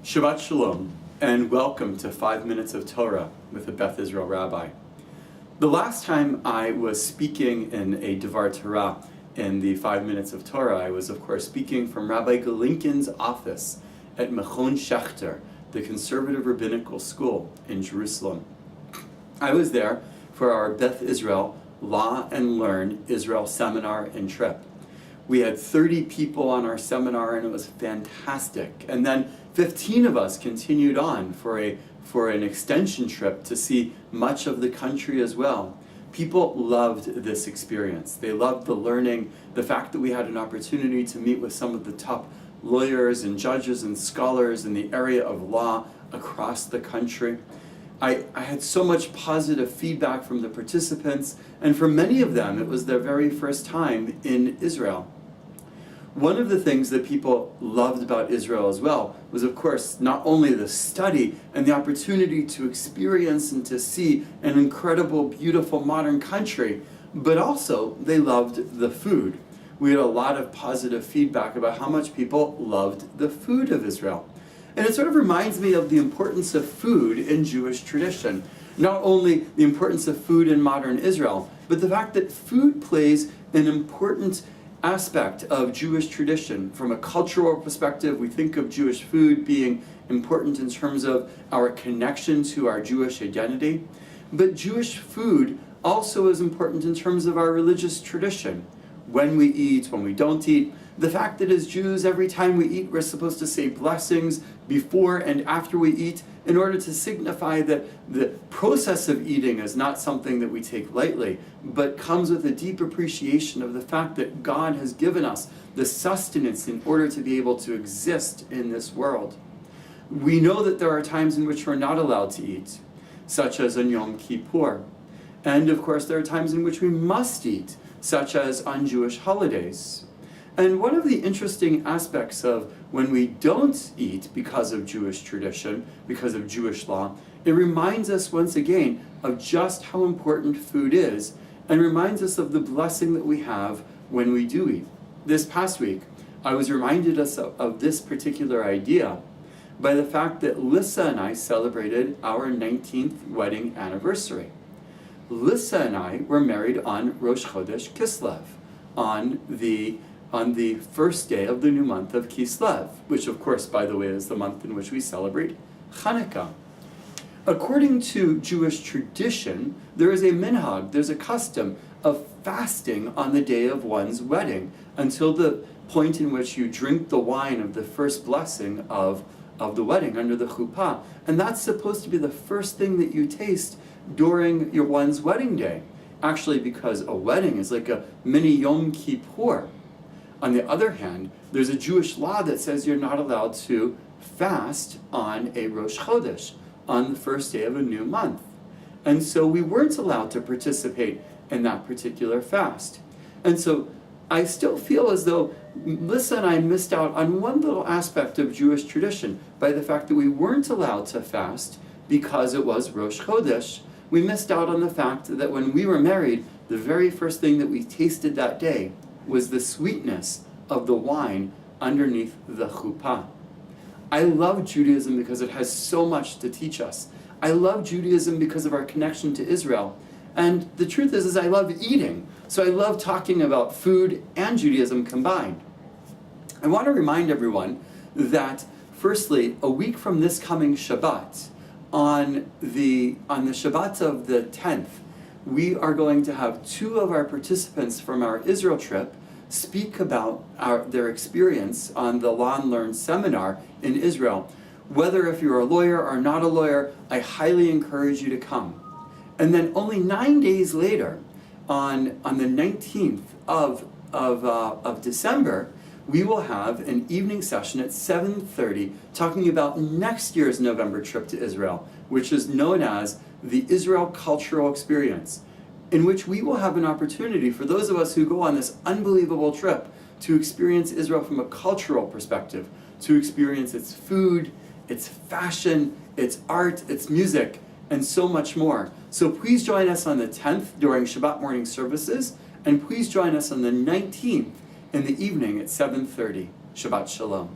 Shabbat Shalom, and welcome to 5 Minutes of Torah with the Beth Israel Rabbi. The last time I was speaking in a Devar Torah in the 5 Minutes of Torah, I was of course speaking from Rabbi Galinkin's office at Mechon Shechter, the conservative rabbinical school in Jerusalem. I was there for our Beth Israel Law and Learn Israel seminar and trip. We had 30 people on our seminar and it was fantastic. And then 15 of us continued on for an extension trip to see much of the country as well. People loved this experience. They loved the learning, the fact that we had an opportunity to meet with some of the top lawyers and judges and scholars in the area of law across the country. I had so much positive feedback from the participants, and for many of them it was their very first time in Israel. One of the things that people loved about Israel as well was, of course, not only the study and the opportunity to experience and to see an incredible, beautiful, modern country, but also they loved the food. We had a lot of positive feedback about how much people loved the food of Israel. And it sort of reminds me of the importance of food in Jewish tradition. Not only the importance of food in modern Israel, but the fact that food plays an important aspect of Jewish tradition. From a cultural perspective, we think of Jewish food being important in terms of our connection to our Jewish identity. But Jewish food also is important in terms of our religious tradition. When we eat, when we don't eat. The fact that as Jews, every time we eat, we're supposed to say blessings before and after we eat in order to signify that the process of eating is not something that we take lightly, but comes with a deep appreciation of the fact that God has given us the sustenance in order to be able to exist in this world. We know that there are times in which we're not allowed to eat, such as on Yom Kippur. And of course, there are times in which we must eat, such as on Jewish holidays. And one of the interesting aspects of when we don't eat because of Jewish tradition, because of Jewish law, it reminds us once again of just how important food is and reminds us of the blessing that we have when we do eat. This past week, I was reminded of this particular idea by the fact that Lissa and I celebrated our 19th wedding anniversary. Lissa and I were married on Rosh Chodesh Kislev, on the first day of the new month of Kislev, which of course, by the way, is the month in which we celebrate Hanukkah. According to Jewish tradition, there is a minhag, there's a custom of fasting on the day of one's wedding until the point in which you drink the wine of the first blessing of the wedding under the chuppah. And that's supposed to be the first thing that you taste during your one's wedding day. Actually, because a wedding is like a mini Yom Kippur. On the other hand, there's a Jewish law that says you're not allowed to fast on a Rosh Chodesh, on the first day of a new month. And so we weren't allowed to participate in that particular fast. And so I still feel as though Lissa and I missed out on one little aspect of Jewish tradition by the fact that we weren't allowed to fast because it was Rosh Chodesh. We missed out on the fact that when we were married, the very first thing that we tasted that day was the sweetness of the wine underneath the chuppah. I love Judaism because it has so much to teach us. I love Judaism because of our connection to Israel. And the truth is I love eating. So I love talking about food and Judaism combined. I want to remind everyone that, firstly, a week from this coming Shabbat, on the Shabbat of the 10th, we are going to have two of our participants from our Israel trip speak about their experience on the Law and Learn seminar in Israel. Whether if you're a lawyer or not a lawyer, I highly encourage you to come. And then only 9 days later, on the 19th of December, we will have an evening session at 7:30 talking about next year's November trip to Israel, which is known as the Israel Cultural Experience, in which we will have an opportunity for those of us who go on this unbelievable trip to experience Israel from a cultural perspective, to experience its food, its fashion, its art, its music, and so much more. So please join us on the 10th during Shabbat morning services, and please join us on the 19th in the evening at 7:30. Shabbat Shalom.